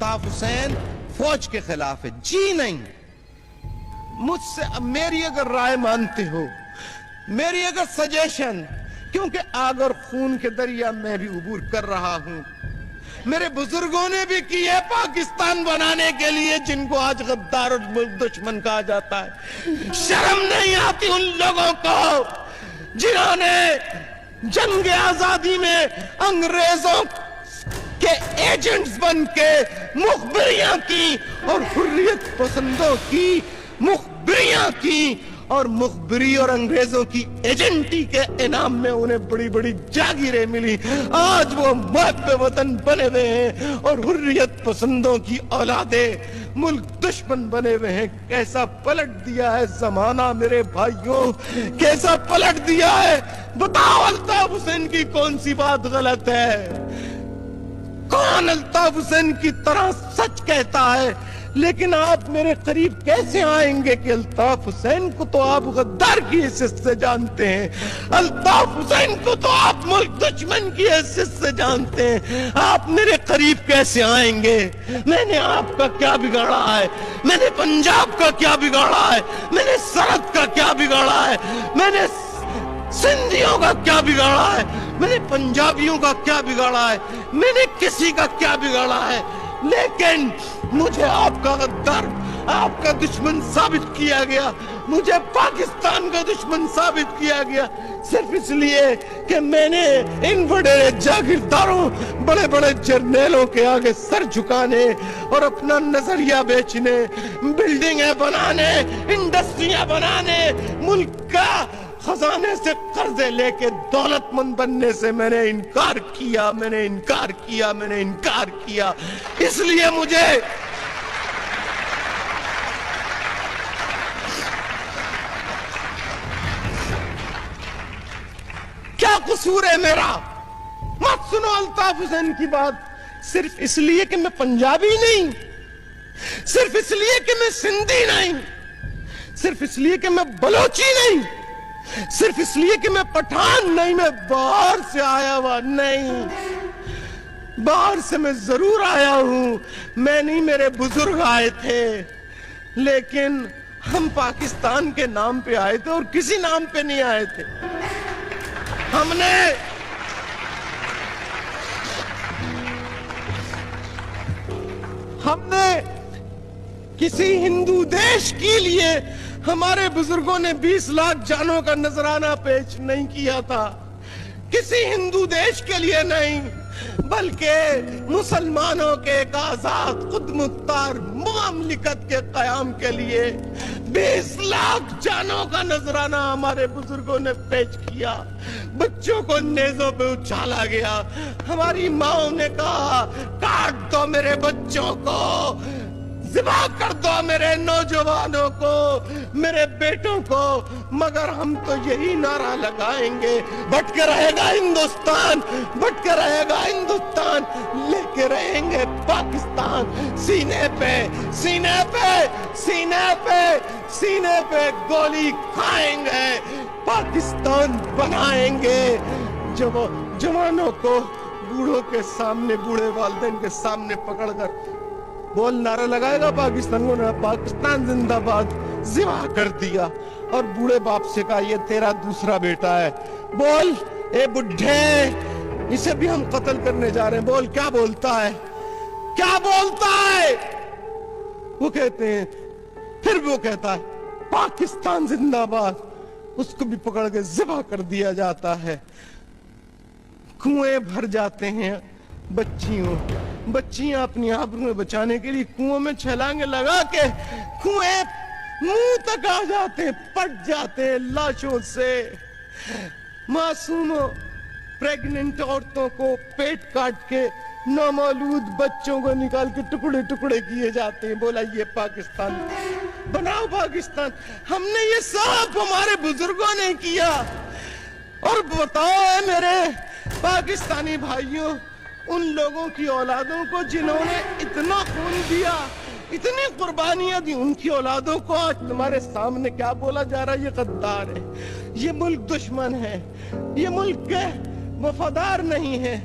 الطاف حسین فوج کے خلاف ہے. جی نہیں, مجھ سے میری اگر رائے مانتے ہو, میری اگر سجیشن, کیونکہ آگ اور خون کے دریا میں بھی عبور کر رہا ہوں. میرے بزرگوں نے بھی کی ہے پاکستان بنانے کے لیے, جن کو آج غدار اور ملک دشمن کہا جاتا ہے. شرم نہیں آتی ان لوگوں کو جنہوں نے جنگ آزادی میں انگریزوں کے ایجنٹس بن کے مخبریاں کی اور حریت پسندوں کی مخبریاں کی, اور مخبری اور انگریزوں کی ایجنٹی کے انعام میں انہیں بڑی بڑی جاگیریں ملی. آج وہ محب وطن بنے ہوئے ہیں اور حریت پسندوں کی اولادیں ملک دشمن بنے ہوئے ہیں. کیسا پلٹ دیا ہے زمانہ میرے بھائیوں, کیسا پلٹ دیا ہے. بتاؤ الطاف حسین کی کون سی بات غلط ہے؟ کون الطاف حسین کی طرح سچ کہتا ہے؟ لیکن آپ میرے قریب کیسے آئیں گے کہ الطاف حسین کو تو آپ غدار کی حیثیت سے جانتے ہیں, الطاف حسین کو تو آپ ملک دشمن کی حیثیت سے جانتے ہیں. آپ میرے قریب کیسے آئیں گے؟ میں نے آپ کا کیا بگاڑا ہے؟ میں نے پنجاب کا کیا بگاڑا ہے؟ میں نے سرحد کا کیا بگاڑا ہے؟ میں نے سندھیوں کا کیا بگاڑا ہے؟ میں نے پنجابیوں کا کیا بگاڑا ہے؟ میں نے کسی کا کیا بگاڑا ہے؟ لیکن مجھے آپ کا غدار, آپ کا دشمن ثابت کیا گیا, مجھے پاکستان کا دشمن ثابت کیا گیا, صرف اس لیے کہ میں نے ان بڑے جاگیرداروں, بڑے بڑے جرنیلوں کے آگے سر جھکانے اور اپنا نظریہ بیچنے, بلڈنگیں بنانے, انڈسٹریاں بنانے, ملک کا خزانے سے قرضے لے کے دولت مند بننے سے میں نے انکار کیا, میں نے انکار کیا, میں نے انکار کیا. اس لیے مجھے کیا قصور ہے میرا؟ مت سنو الطاف حسین کی بات. صرف اس لیے کہ میں پنجابی نہیں, صرف اس لیے کہ میں سندھی نہیں, صرف اس لیے کہ میں بلوچی نہیں, صرف اس لیے کہ میں پٹھان نہیں, میں باہر سے آیا ہوا نہیں. باہر سے میں ضرور آیا ہوں, میں نہیں, میرے بزرگ آئے تھے, لیکن ہم پاکستان کے نام پہ آئے تھے اور کسی نام پہ نہیں آئے تھے. ہم نے کسی ہندو دیش کے لیے ہمارے بزرگوں نے 20 لاکھ جانوں کا نذرانہ پیش نہیں کیا تھا. کسی ہندو دیش کے لیے نہیں, بلکہ مسلمانوں کے ایک آزاد خود مختار مملکت کے قیام کے لیے 20 لاکھ جانوں کا نذرانہ ہمارے بزرگوں نے پیش کیا. بچوں کو نیزوں پہ اچھالا گیا, ہماری ماں نے کہا کاٹ دو میرے بچوں کو, ذبح کر دو میرے نوجوانوں کو, میرے بیٹوں کو, مگر ہم تو یہی نعرہ لگائیں گے, بٹ کے رہے گا ہندوستان, بٹ کے رہے گا ہندوستان, لے کے رہیں گے پاکستان. سینے پہ سینے پہ سینے پہ سینے پہ گولی کھائیں گے, پاکستان بنائیں گے. جوانوں کو بوڑھوں کے سامنے, بوڑھے والدین کے سامنے پکڑ کر بول نعرہ لگائے گا پاکستان کو, پاکستان زندہ باد. ذبح کر دیا اور بوڑھے باپ سے کہا یہ تیرا دوسرا بیٹا ہے, بول اے بڈھے اسے بھی ہم قتل کرنے جا رہے ہیں, بول کیا بولتا ہے, کیا بولتا ہے؟ وہ کہتے ہیں, پھر وہ کہتا ہے پاکستان زندہ باد. اس کو بھی پکڑ کے ذبح کر دیا جاتا ہے. کنویں بھر جاتے ہیں, بچیاں اپنی آبرو بچانے کے لیے کنویں میں چھلانگیں لگا کے کنویں منہ تک آ جاتے, پٹ جاتے لاشوں سے. معصوم پریگننٹ عورتوں کو پیٹ کاٹ کے نامولود بچوں کو نکال کے ٹکڑے ٹکڑے کیے جاتے ہیں. بولا یہ پاکستان, بناؤ پاکستان. ہم نے یہ سب ہمارے بزرگوں نے کیا. اور بتاؤ اے میرے پاکستانی بھائیوں, ان لوگوں کی اولادوں کو جنہوں نے اتنا خون دیا, اتنی قربانیاں دی, ان کی اولادوں کو آج تمہارے سامنے کیا بولا جا رہا ہے؟ یہ غدار ہے, یہ ملک دشمن ہے, یہ ملک کے وفادار نہیں ہے.